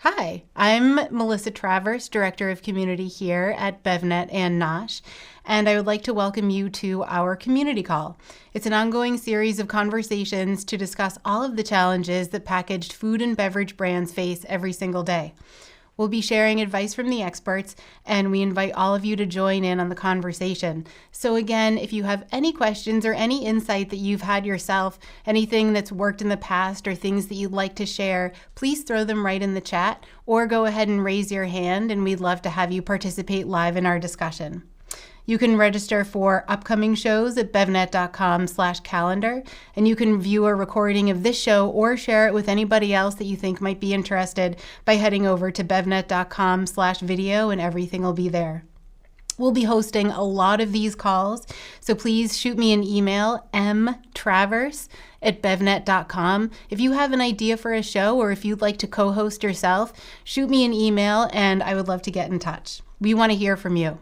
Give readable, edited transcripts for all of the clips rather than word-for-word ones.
Hi, I'm Melissa Travers, Director of Community here at BevNet and Nosh, and I would like to welcome you to our community call. It's an ongoing series of conversations to discuss all of the challenges that packaged food and beverage brands face every single day. We'll be sharing advice from the experts, and we invite all of you to join in on the conversation. So again, if you have any questions or any insight that you've had yourself, anything that's worked in the past or things that you'd like to share, please throw them right in the chat or go ahead and raise your hand, and we'd love to have you participate live in our discussion. You can register for upcoming shows at BevNET.com/calendar, and you can view a recording of this show or share it with anybody else that you think might be interested by heading over to BevNET.com/video, and everything will be there. We'll be hosting a lot of these calls, so please shoot me an email, mtravers@BevNET.com. If you have an idea for a show or if you'd like to co-host yourself, shoot me an email and I would love to get in touch. We want to hear from you.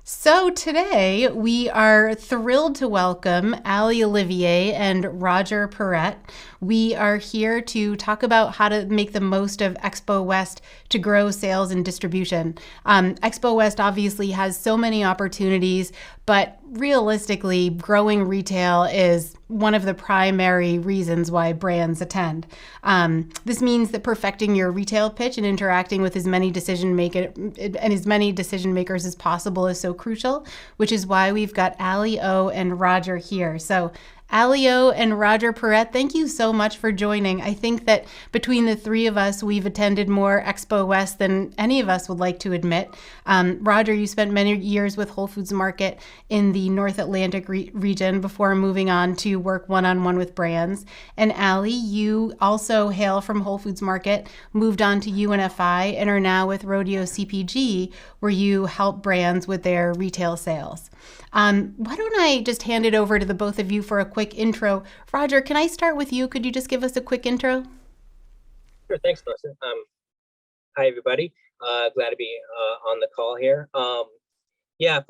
So today we are thrilled to welcome Allie Olivier and Roger Perrett. We are here to talk about how to make the most of Expo West to grow sales and distribution. Expo West obviously has so many opportunities, but realistically, growing retail is one of the primary reasons why brands attend. This means that perfecting your retail pitch and interacting with as many decision makers as possible is so crucial, which is why we've got Allie O and Roger here. So Allie O and Roger Perrett, thank you so much for joining. I think that between the three of us, we've attended more Expo West than any of us would like to admit. Roger, you spent many years with Whole Foods Market in the North Atlantic region before moving on to work one-on-one with brands. And Allie, you also hail from Whole Foods Market, moved on to UNFI, and are now with Rodeo CPG, where you help brands with their retail sales. Why don't I just hand it over to the both of you for a quick intro. Roger, can I start with you? Could you just give us a quick intro? Sure, thanks, Melissa. Hi, everybody. Glad to be on the call here. For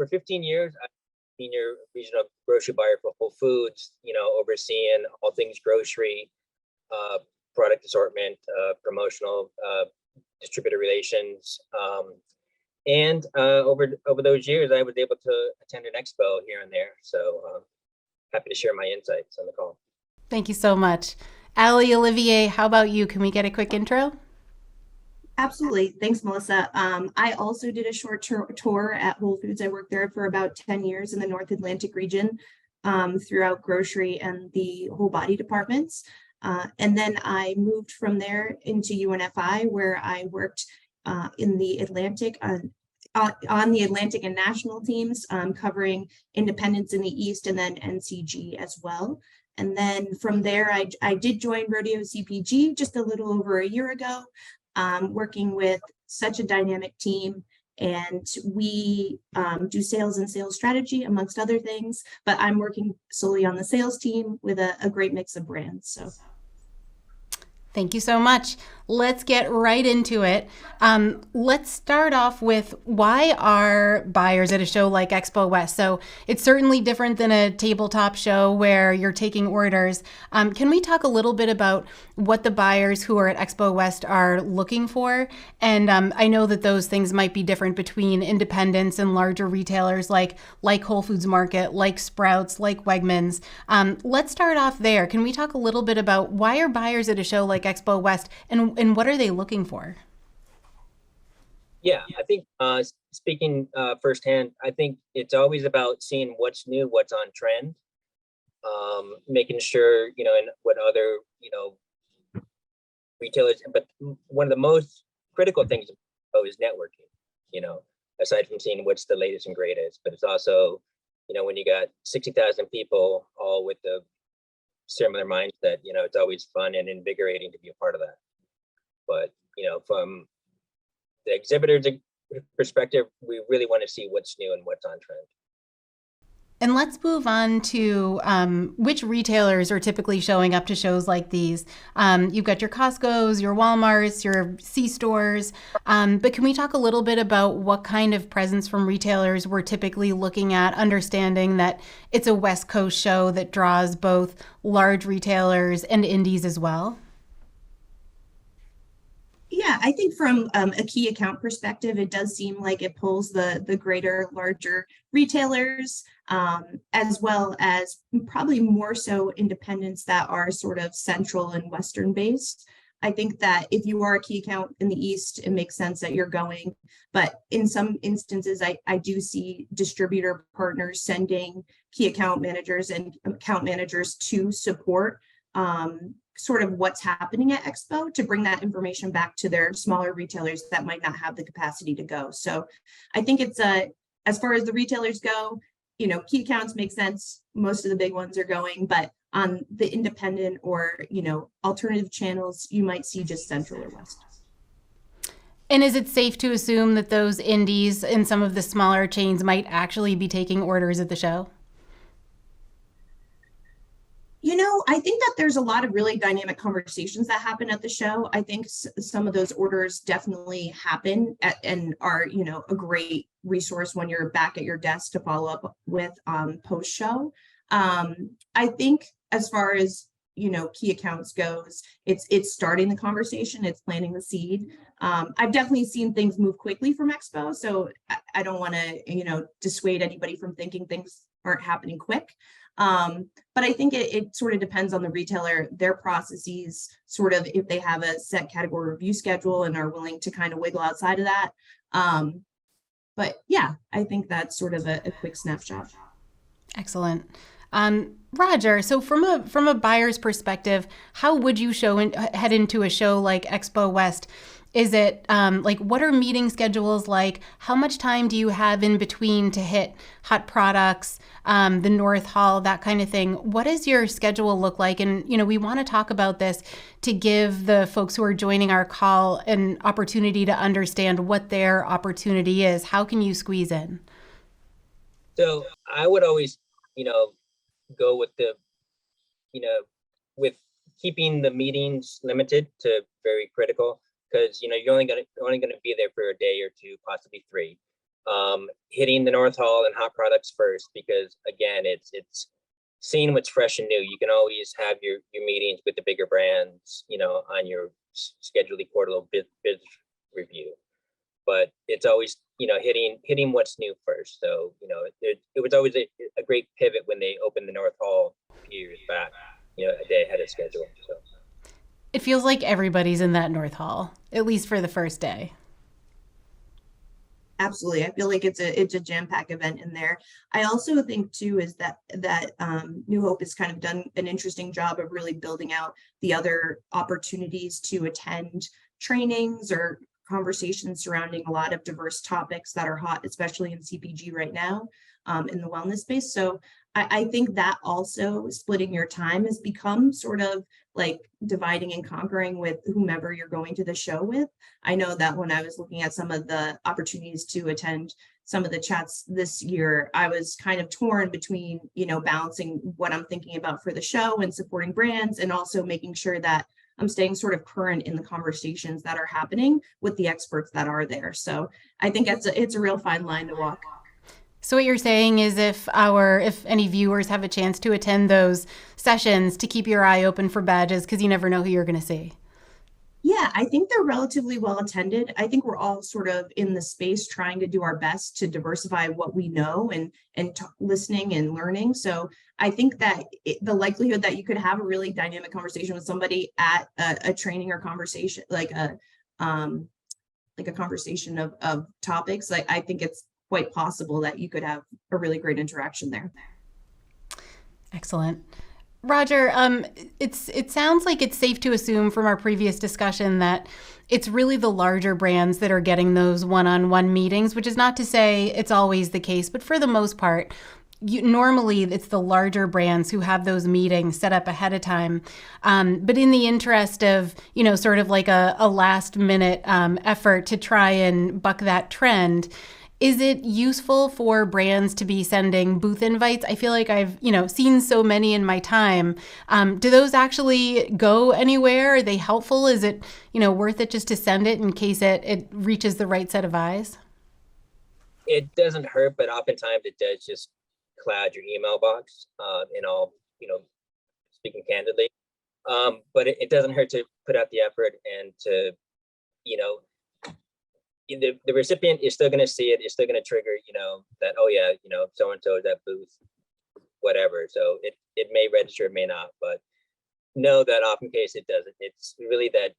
15 years, I've been senior regional grocery buyer for Whole Foods, overseeing all things grocery, product assortment, promotional, distributor relations. And over those years, I was able to attend an expo here and there. So happy to share my insights on the call. Thank you so much. Allie Olivier, how about you? Can we get a quick intro? Absolutely. Thanks, Melissa. I also did a short tour at Whole Foods. I worked there for about 10 years in the North Atlantic region, throughout grocery and the whole body departments. And then I moved from there into UNFI, where I worked in the Atlantic on the Atlantic and national teams, covering independents in the East and then NCG as well. And then from there, I did join Rodeo CPG just a little over a year ago, working with such a dynamic team. And we do sales and sales strategy, amongst other things, but I'm working solely on the sales team with a great mix of brands. So. Thank you so much. Let's get right into it. Let's start off with, why are buyers at a show like Expo West? So it's certainly different than a tabletop show where you're taking orders. Can we talk a little bit about what the buyers who are at Expo West are looking for? And I know that those things might be different between independents and larger retailers like Whole Foods Market, like Sprouts, like Wegmans. Let's start off there. Can we talk a little bit about why are buyers at a show like Expo West, and what are they looking for? Yeah, I think speaking firsthand, I think it's always about seeing what's new, what's on trend, making sure, and what other, retailers, but one of the most critical things is networking, aside from seeing what's the latest and greatest, but it's also, when you got 60,000 people all with the similar mindset, it's always fun and invigorating to be a part of that. But, from the exhibitor's perspective, we really want to see what's new and what's on trend. And let's move on to which retailers are typically showing up to shows like these. You've got your Costco's, your Walmart's, your C-stores, but can we talk a little bit about what kind of presence from retailers we're typically looking at, understanding that it's a West Coast show that draws both large retailers and indies as well? Yeah, I think from a key account perspective, it does seem like it pulls the greater, larger retailers, as well as probably more so independents that are sort of central and Western based. I think that if you are a key account in the East, it makes sense that you're going. But in some instances, I do see distributor partners sending key account managers and account managers to support sort of what's happening at Expo to bring that information back to their smaller retailers that might not have the capacity to go. So I think it's as far as the retailers go, key accounts make sense. Most of the big ones are going, but on the independent or, alternative channels, you might see just Central or West. And is it safe to assume that those indies and some of the smaller chains might actually be taking orders at the show? I think that there's a lot of really dynamic conversations that happen at the show. I think some of those orders definitely happen and are, a great resource when you're back at your desk to follow up with post show. I think as far as, key accounts goes, it's starting the conversation, it's planting the seed. I've definitely seen things move quickly from Expo, so I don't want to, dissuade anybody from thinking things aren't happening quick. But I think it sort of depends on the retailer, their processes, sort of if they have a set category review schedule and are willing to kind of wiggle outside of that. But yeah, I think that's sort of a quick snapshot. Excellent. Roger, so from a buyer's perspective, how would you head into a show like Expo West? Is it what are meeting schedules like? How much time do you have in between to hit hot products, the North Hall, that kind of thing? What does your schedule look like? And, we want to talk about this to give the folks who are joining our call an opportunity to understand what their opportunity is. How can you squeeze in? So I would always, go with with keeping the meetings limited to very critical, because you're only gonna be there for a day or two, possibly three. Hitting the North Hall and hot products first, because again, it's seeing what's fresh and new. You can always have your meetings with the bigger brands, on your scheduled quarterly bid review. But it's always, hitting what's new first. So, it was always a great pivot when they opened the North Hall a few years back, a day ahead of schedule. So it feels like everybody's in that North Hall, at least for the first day. Absolutely. I feel like it's a jam-packed event in there. I also think too is that New Hope has kind of done an interesting job of really building out the other opportunities to attend trainings or conversations surrounding a lot of diverse topics that are hot, especially in CPG right now, in the wellness space. So I think that also splitting your time has become sort of like dividing and conquering with whomever you're going to the show with. I know that when I was looking at some of the opportunities to attend some of the chats this year, I was kind of torn between, balancing what I'm thinking about for the show and supporting brands, and also making sure that I'm staying sort of current in the conversations that are happening with the experts that are there. So I think it's a real fine line to walk. So what you're saying is if any viewers have a chance to attend those sessions, to keep your eye open for badges, because you never know who you're going to see. Yeah, I think they're relatively well attended. I think we're all sort of in the space trying to do our best to diversify what we know and listening and learning. So I think that the likelihood that you could have a really dynamic conversation with somebody at a training or conversation, like a conversation of topics, like I think it's quite possible that you could have a really great interaction there. Excellent. Roger, it sounds like it's safe to assume from our previous discussion that it's really the larger brands that are getting those one-on-one meetings, which is not to say it's always the case, but for the most part, normally it's the larger brands who have those meetings set up ahead of time. But in the interest of, sort of like a last minute effort to try and buck that trend, is it useful for brands to be sending booth invites? I feel like I've, seen so many in my time. Do those actually go anywhere? Are they helpful? Is it, worth it just to send it in case it reaches the right set of eyes? It doesn't hurt, but oftentimes it does just cloud your email box, in all, speaking candidly. But it doesn't hurt to put out the effort and to you know, the recipient is still going to see it. It's still going to trigger, that, oh yeah, so-and-so is at booth, whatever. So it may register, it may not, but know that often case it doesn't. It's really that,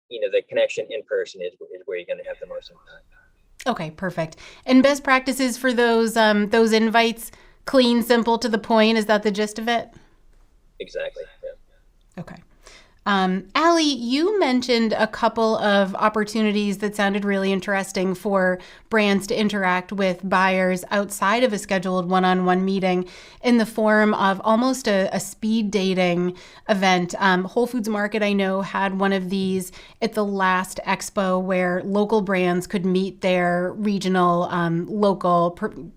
the connection in person is where you're going to have the most impact. Okay, perfect. And best practices for those invites, clean, simple, to the point. Is that the gist of it? Exactly. Yeah. Okay. Allie, you mentioned a couple of opportunities that sounded really interesting for brands to interact with buyers outside of a scheduled one-on-one meeting in the form of almost a speed dating event. Whole Foods Market, I know, had one of these at the last expo where local brands could meet their regional,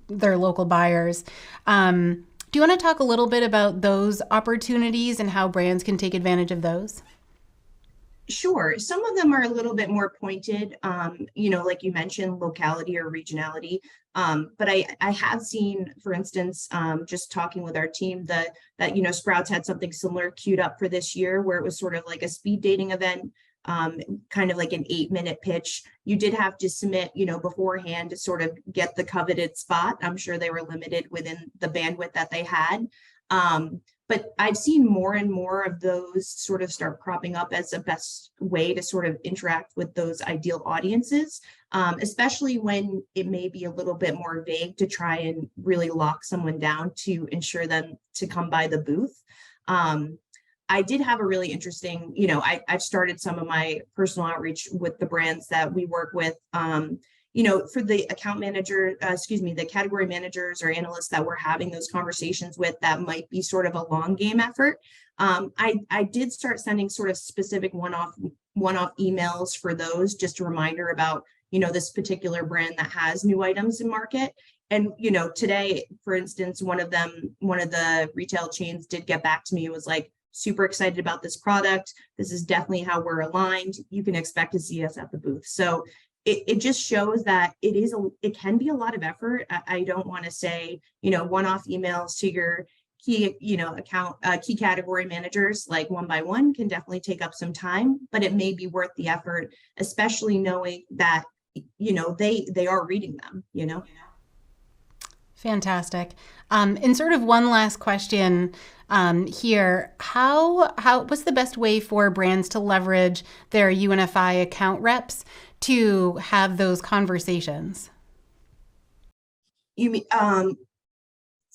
their local buyers. Do you want to talk a little bit about those opportunities and how brands can take advantage of those? Sure. Some of them are a little bit more pointed, like you mentioned, locality or regionality. But I have seen, for instance, just talking with our team that Sprouts had something similar queued up for this year where it was sort of like a speed dating event. Kind of like an 8-minute pitch. You did have to submit, beforehand to sort of get the coveted spot. I'm sure they were limited within the bandwidth that they had. But I've seen more and more of those sort of start cropping up as a best way to sort of interact with those ideal audiences, especially when it may be a little bit more vague to try and really lock someone down to ensure them to come by the booth. I did have a really interesting, I've started some of my personal outreach with the brands that we work with, for the account manager, the category managers or analysts that we're having those conversations with that might be sort of a long game effort. I did start sending sort of specific one-off emails for those, just a reminder about, this particular brand that has new items in market. And, today, for instance, one of the retail chains did get back to me. It was like, super excited about this product. This is definitely how we're aligned. You can expect to see us at the booth. So it just shows that it can be a lot of effort. I don't want to say, one-off emails to your key, key category managers, like one by one, can definitely take up some time, but it may be worth the effort, especially knowing that, they are reading them, Fantastic. And sort of one last question here. What's the best way for brands to leverage their UNFI account reps to have those conversations? You mean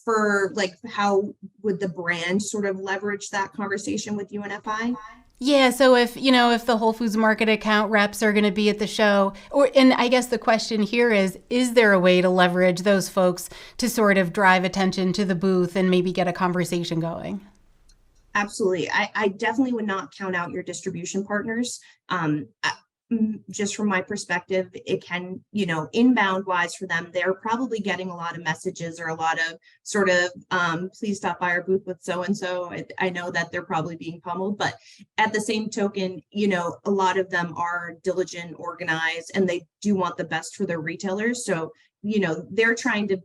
for like how would the brand sort of leverage that conversation with UNFI? Yeah, so if the Whole Foods Market account reps are going to be at the show, and I guess the question here is there a way to leverage those folks to sort of drive attention to the booth and maybe get a conversation going? Absolutely. I definitely would not count out your distribution partners. Just from my perspective, it can, inbound wise for them, they're probably getting a lot of messages or a lot of sort of, please stop by our booth with so-and-so. I know that they're probably being pummeled, but at the same token, a lot of them are diligent, organized, and they do want the best for their retailers. So, they're trying to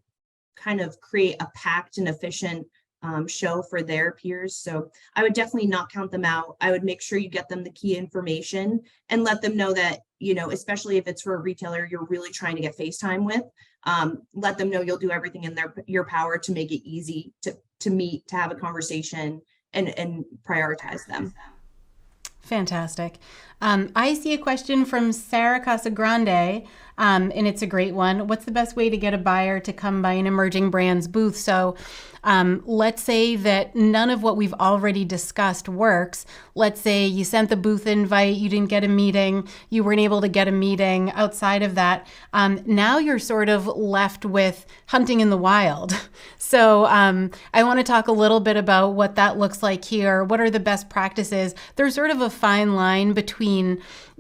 kind of create a packed and efficient show for their peers. So I would definitely not count them out. I would make sure you get them the key information and let them know that, especially if it's for a retailer you're really trying to get FaceTime with, let them know you'll do everything in your power to make it easy to meet, to have a conversation and prioritize them. Fantastic. I see a question from Sarah Casagrande, and it's a great one. What's the best way to get a buyer to come by an emerging brand's booth? So let's say that none of what we've already discussed works. Let's say you sent the booth invite, you didn't get a meeting, you weren't able to get a meeting outside of that. Now you're sort of left with hunting in the wild. So I want to talk a little bit about what that looks like here. What are the best practices? There's sort of a fine line between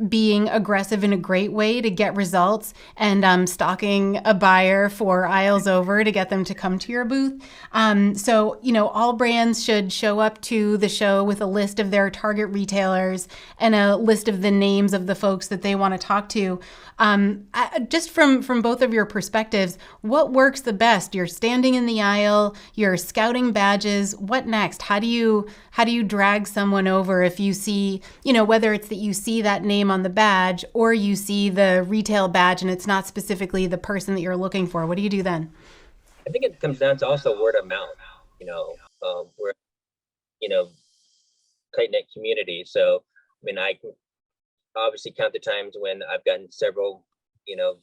being aggressive in a great way to get results and stalking a buyer for aisles over to get them to come to your booth. So, all brands should show up to the show with a list of their target retailers and a list of the names of the folks that they want to talk to. Just from both of your perspectives, what works the best? You're standing in the aisle, you're scouting badges. What next? How do you drag someone over if you see, whether it's that you see that name on the badge or you see the retail badge and it's not specifically the person that you're looking for? What do you do then? I think it comes down to also word of mouth. We're tight knit community, so I can obviously count the times when I've gotten several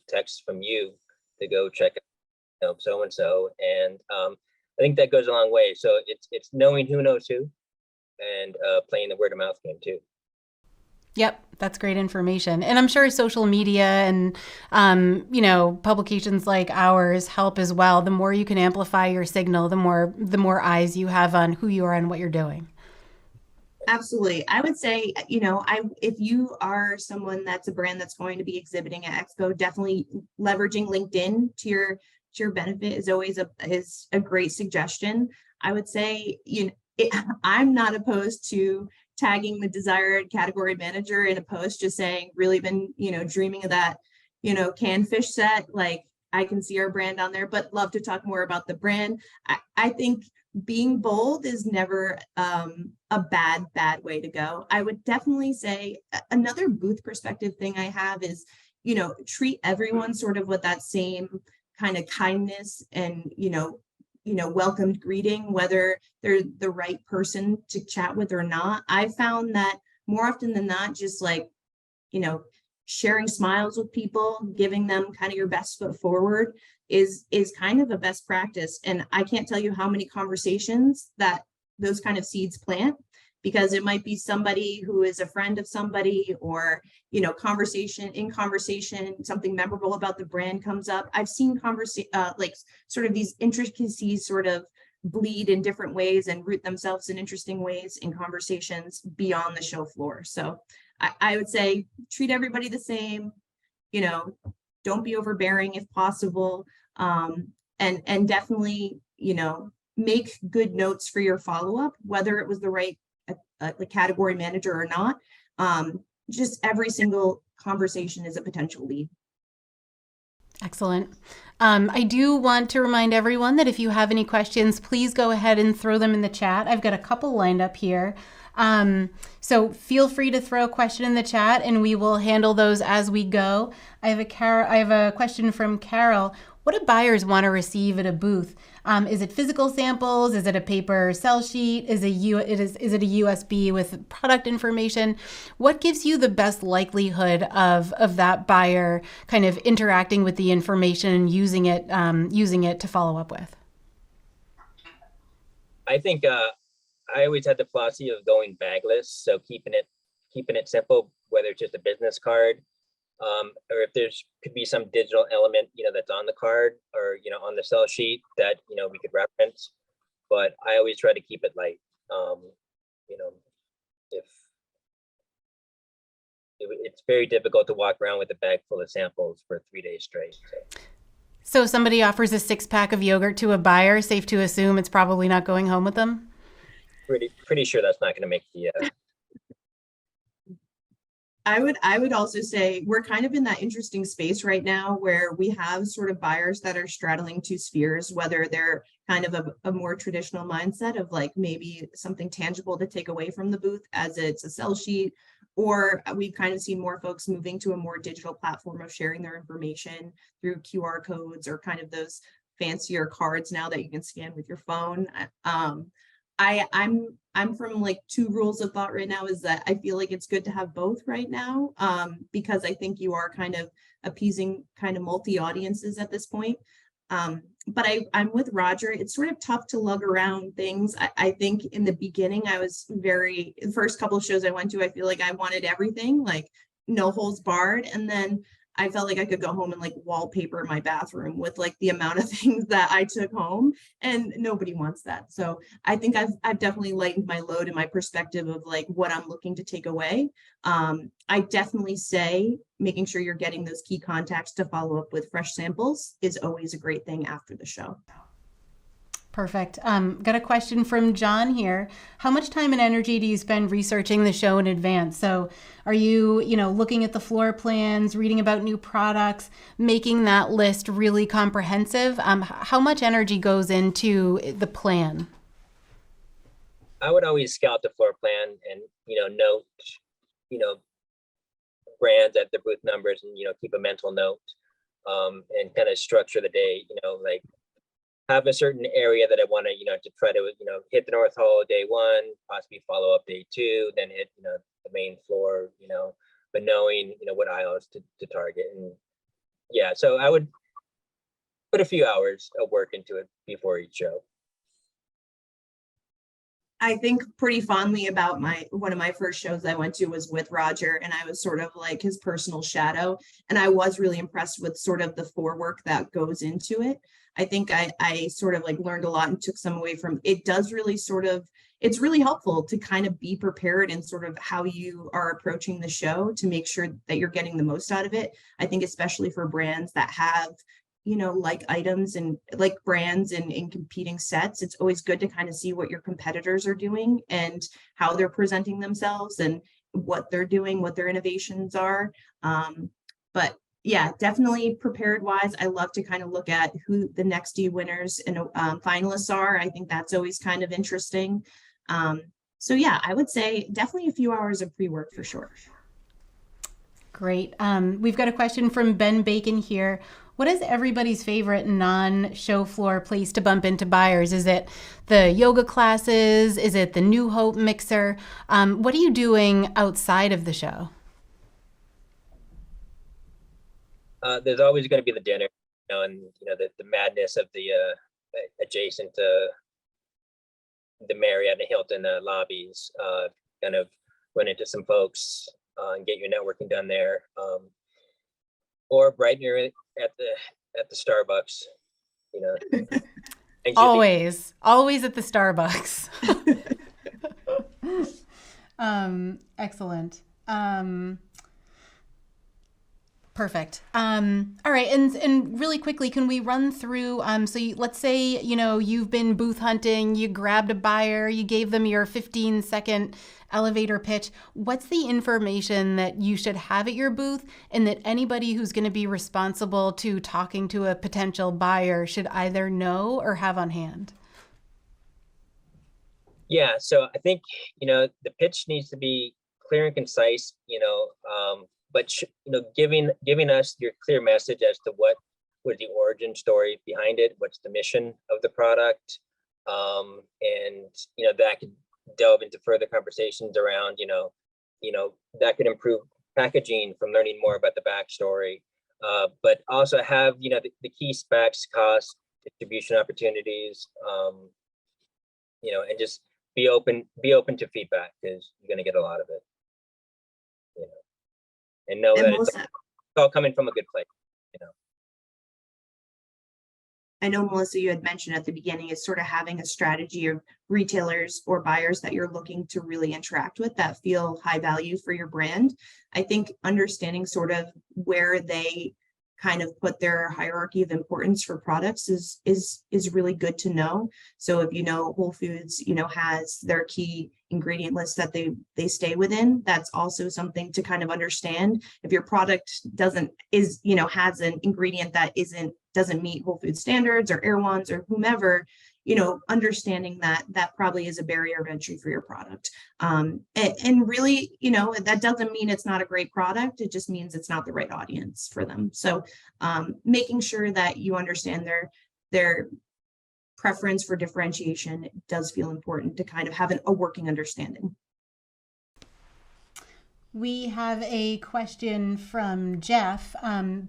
texts from you to go check out so and so, and I think that goes a long way. So it's knowing who knows who, and playing the word of mouth game too. Yep, that's great information. And I'm sure social media and, publications like ours help as well. The more you can amplify your signal, the more eyes you have on who you are and what you're doing. Absolutely. I would say, if you are someone that's a brand that's going to be exhibiting at Expo, definitely leveraging LinkedIn to your benefit is always a great suggestion. I would say, I'm not opposed to tagging the desired category manager in a post, just saying, really been, dreaming of that, canned fish set. Like, I can see our brand on there, but love to talk more about the brand. I think being bold is never a bad way to go. I would definitely say another booth perspective thing I have is, treat everyone sort of with that same kind of kindness and, welcomed greeting, whether they're the right person to chat with or not. I found that more often than not, just like, sharing smiles with people, giving them kind of your best foot forward is kind of a best practice. And I can't tell you how many conversations that those kind of seeds plant, because it might be somebody who is a friend of somebody, or, conversation, something memorable about the brand comes up. I've seen like sort of these intricacies sort of bleed in different ways and root themselves in interesting ways in conversations beyond the show floor. So I would say treat everybody the same, don't be overbearing if possible. And definitely, make good notes for your follow-up, whether it was the right the category manager or not. Just every single conversation is a potential lead. Excellent. I do want to remind everyone that if you have any questions, please go ahead and throw them in the chat. I've got a couple lined up here. So feel free to throw a question in the chat and we will handle those as we go. I have a question from Carol. What do buyers want to receive at a booth? Is it physical samples? Is it a paper sell sheet? Is it a USB with product information? What gives you the best likelihood of that buyer kind of interacting with the information and using it to follow up with? I think I always had the philosophy of going bagless, so keeping it simple, whether it's just a business card, or if there's could be some digital element, that's on the card or, on the sell sheet that, we could reference. But I always try to keep it light. If it's very difficult to walk around with a bag full of samples for 3 days straight. So if somebody offers a 6-pack of yogurt to a buyer, safe to assume it's probably not going home with them? Pretty sure that's not going to make the I would also say we're kind of in that interesting space right now where we have sort of buyers that are straddling two spheres, whether they're kind of a more traditional mindset of like maybe something tangible to take away from the booth as it's a sell sheet, or we've kind of seen more folks moving to a more digital platform of sharing their information through QR codes or kind of those fancier cards now that you can scan with your phone. I'm from like two rules of thought right now, is that I feel like it's good to have both right now, because I think you are kind of appeasing kind of multi audiences at this point. But I'm with Roger. It's sort of tough to lug around things. I think in the beginning, the first couple of shows I went to, I feel like I wanted everything, like no holds barred. And then I felt like I could go home and like wallpaper my bathroom with like the amount of things that I took home, and nobody wants that. So I think I've definitely lightened my load and my perspective of like what I'm looking to take away. I definitely say making sure you're getting those key contacts to follow up with fresh samples is always a great thing after the show. Perfect. Got a question from John here. How much time and energy do you spend researching the show in advance? So are you, looking at the floor plans, reading about new products, making that list really comprehensive? How much energy goes into the plan? I would always scout the floor plan and, note, brands at their booth numbers and, keep a mental note, and kind of structure the day, like have a certain area that I want to try to, hit the North Hall day one, possibly follow up day two, then hit, the main floor, but knowing, what aisles to target. And yeah, so I would put a few hours of work into it before each show. I think pretty fondly about one of my first shows I went to was with Roger, and I was sort of like his personal shadow. And I was really impressed with sort of the forework that goes into it. I think I sort of like learned a lot and took some away from it. Does really it's really helpful to kind of be prepared in sort of how you are approaching the show to make sure that you're getting the most out of it. I think especially for brands that have like items and like brands and in competing sets, it's always good to kind of see what your competitors are doing and how they're presenting themselves and what they're doing, what their innovations are. But yeah, definitely prepared wise, I love to kind of look at who the next D winners and finalists are. I think that's always kind of interesting. So yeah, I would say definitely a few hours of pre-work for sure. Great. We've got a question from Ben Bacon here. What is everybody's favorite non-show floor place to bump into buyers? Is it the yoga classes? Is it the New Hope mixer? What are you doing outside of the show? There's always going to be the dinner, and the madness of the adjacent to the Marriott and Hilton lobbies. Kind of run into some folks and get your networking done there, or right near at the Starbucks. Always at the Starbucks. Excellent. Perfect. All right. And really quickly, can we run through, let's say, you've been booth hunting, you grabbed a buyer, you gave them your 15-second elevator pitch. What's the information that you should have at your booth and that anybody who's going to be responsible to talking to a potential buyer should either know or have on hand? Yeah. So I think, the pitch needs to be clear and concise, but giving us your clear message as to what was the origin story behind it, what's the mission of the product, and that could delve into further conversations around that could improve packaging from learning more about the backstory, but also have the key specs, cost, distribution opportunities, and just be open to feedback because you're going to get a lot of it. And know that it's all coming from a good place, I know, Melissa, you had mentioned at the beginning is sort of having a strategy of retailers or buyers that you're looking to really interact with that feel high value for your brand. I think understanding sort of where they kind of put their hierarchy of importance for products is really good to know. So if Whole Foods has their key ingredient list that they stay within, that's also something to kind of understand. If your product has an ingredient that doesn't meet Whole Foods standards or Erewhon's or whomever, understanding that probably is a barrier of entry for your product. And really, that doesn't mean it's not a great product. It just means it's not the right audience for them. So making sure that you understand their preference for differentiation does feel important to kind of have a working understanding. We have a question from Jeff.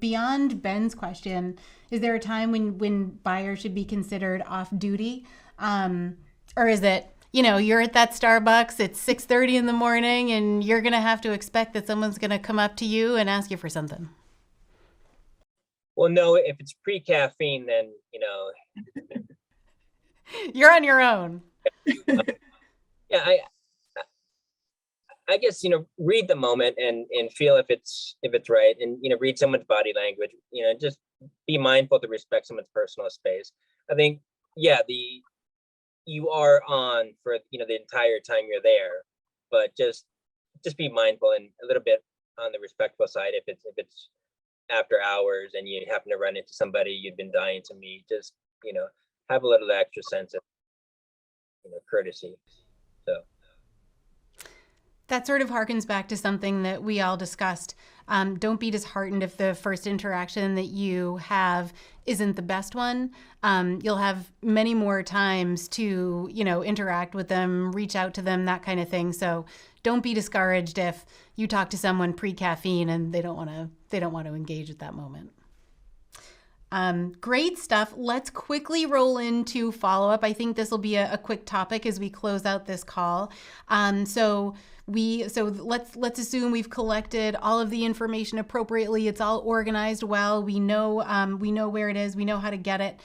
Beyond Ben's question, is there a time when buyers should be considered off duty? Or is it, you're at that Starbucks, it's 6:30 in the morning and you're going to have to expect that someone's going to come up to you and ask you for something? Well, no, if it's pre-caffeine, then, you're on your own. Yeah, I guess, read the moment and feel if it's right, and, read someone's body language, just be mindful to respect someone's personal space. I think, yeah, the you are on for, the entire time you're there, but just be mindful and a little bit on the respectful side. If it's after hours and you happen to run into somebody you've been dying to meet, just, have a little extra sense of, courtesy. So. That sort of harkens back to something that we all discussed. Don't be disheartened if the first interaction that you have isn't the best one. You'll have many more times to, interact with them, reach out to them, that kind of thing. So don't be discouraged if you talk to someone pre-caffeine and they don't want to engage at that moment. Great stuff. Let's quickly roll into follow-up. I think this will be a quick topic as we close out this call. So let's assume we've collected all of the information appropriately. It's all organized well. We know where it is. We know how to get it.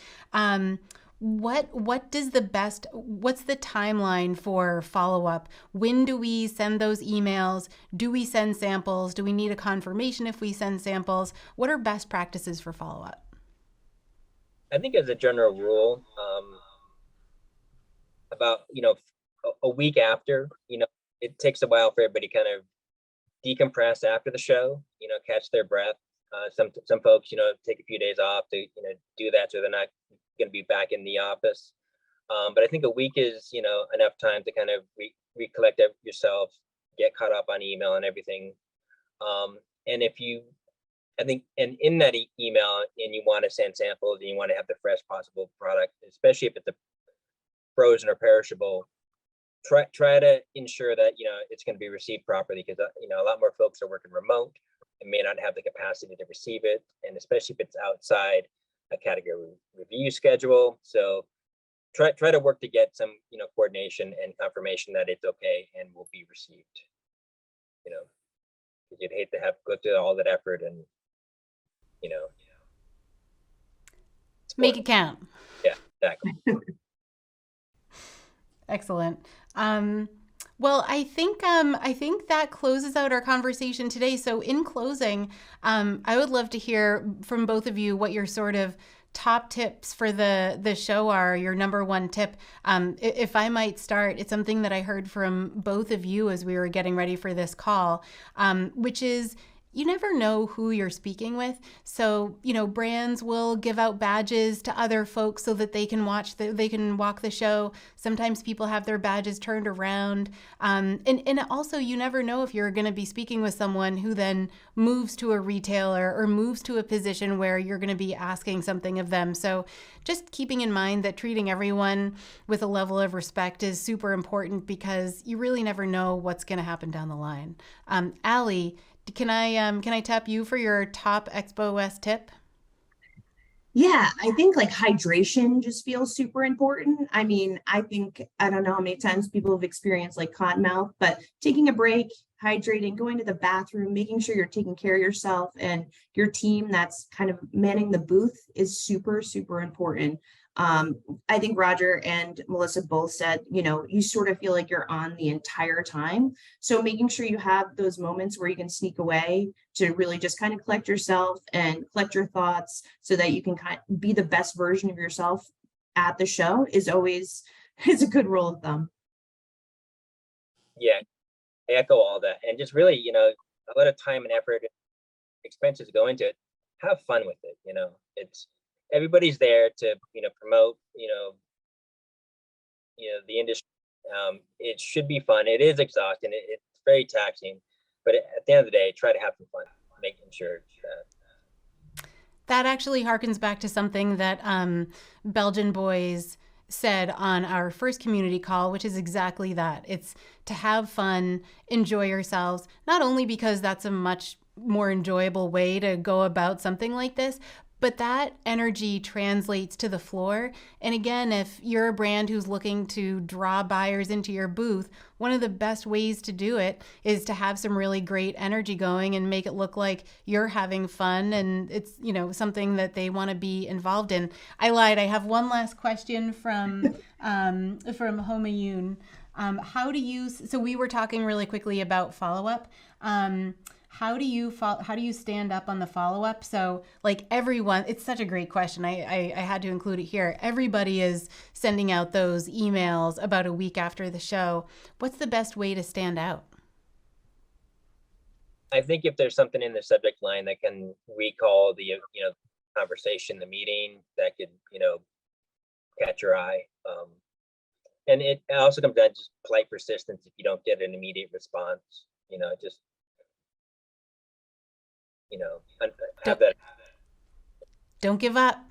What's the timeline for follow-up? When do we send those emails? Do we send samples? Do we need a confirmation if we send samples? What are best practices for follow-up? I think as a general rule, about, a week after, it takes a while for everybody to kind of decompress after the show, catch their breath. Some folks, take a few days off to, do that so they're not going to be back in the office. But I think a week is, enough time to kind of recollect yourself, get caught up on email and everything. And and in that email, and you want to send samples and you want to have the fresh possible product, especially if it's a frozen or perishable, try to ensure that, it's going to be received properly, because, a lot more folks are working remote and may not have the capacity to receive it. And especially if it's outside a category review schedule. So try to work to get some, coordination and confirmation that it's okay and will be received, because you'd hate to have to go through all that effort and, make it count. Yeah, exactly. Excellent. Well, I think that closes out our conversation today. So in closing, I would love to hear from both of you what your sort of top tips for the show are, your number one tip. If I might start, it's something that I heard from both of you as we were getting ready for this call, which is, you never know who you're speaking with. So, brands will give out badges to other folks so that they can walk the show. Sometimes people have their badges turned around. And also, you never know if you're going to be speaking with someone who then moves to a retailer or moves to a position where you're going to be asking something of them. So just keeping in mind that treating everyone with a level of respect is super important, because you really never know what's going to happen down the line. Allie, can I tap you for your top Expo West tip? Yeah, I think like hydration just feels super important. I mean, I don't know how many times people have experienced like cotton mouth, but taking a break, hydrating, going to the bathroom, making sure you're taking care of yourself and your team that's kind of manning the booth is super, super important. I think Roger and Melissa both said, you sort of feel like you're on the entire time. So making sure you have those moments where you can sneak away to really just kind of collect yourself and collect your thoughts so that you can kind of be the best version of yourself at the show is a good rule of thumb. Yeah, I echo all that. And just really, a lot of time and effort, expenses go into it. Have fun with it. It's, everybody's there to, promote, the industry. It should be fun. It is exhausting. It's very taxing, but at the end of the day, try to have some fun, making sure that actually harkens back to something that Belgian Boys said on our first community call, which is exactly that. It's to have fun, enjoy yourselves, not only because that's a much more enjoyable way to go about something like this, but that energy translates to the floor. And again, if you're a brand who's looking to draw buyers into your booth, one of the best ways to do it is to have some really great energy going and make it look like you're having fun and it's, something that they want to be involved in. I lied. I have one last question from Homayun. So we were talking really quickly about follow-up. how do you stand up on the follow-up? So like everyone, it's such a great question. I had to include it here. Everybody is sending out those emails about a week after the show. What's the best way to stand out? I think if there's something in the subject line that can recall the, conversation, the meeting, that could, catch your eye. And it also comes down to just polite persistence. If you don't get an immediate response, just, have that. Don't give up.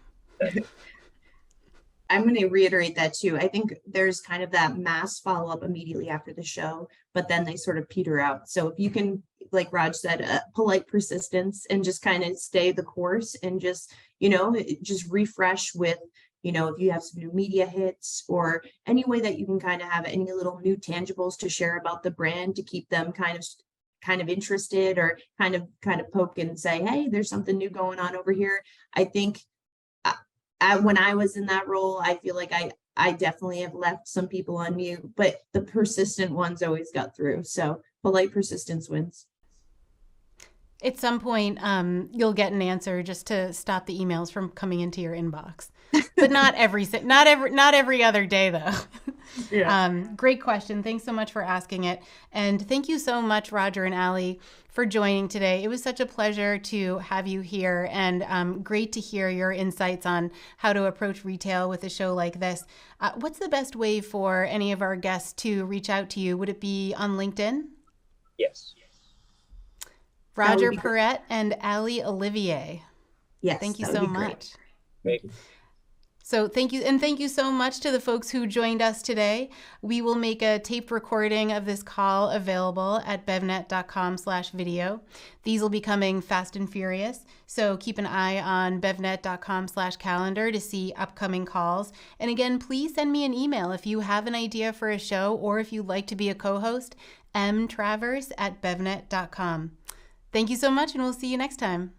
I'm going to reiterate that too. I think there's kind of that mass follow-up immediately after the show, but then they sort of peter out. So if you can, like Raj said, polite persistence and just kind of stay the course and just, just refresh with, if you have some new media hits or any way that you can kind of have any little new tangibles to share about the brand to keep them kind of interested, or kind of poke and say, hey, there's something new going on over here. I think when I was in that role, I feel like I definitely have left some people on mute, but the persistent ones always got through. So polite persistence wins. At some point, you'll get an answer just to stop the emails from coming into your inbox, but not every other day though. Yeah. Great question. Thanks so much for asking it. And thank you so much, Roger and Allie, for joining today. It was such a pleasure to have you here, and great to hear your insights on how to approach retail with a show like this. What's the best way for any of our guests to reach out to you? Would it be on LinkedIn? Yes. Roger Perrett and Allie Olivier. Yes. Thank you so much. Great. So thank you. And thank you so much to the folks who joined us today. We will make a taped recording of this call available at BevNET.com/video. These will be coming fast and furious. So keep an eye on BevNET.com/calendar to see upcoming calls. And again, please send me an email if you have an idea for a show or if you'd like to be a co-host, mtravers@BevNET.com. Thank you so much, and we'll see you next time.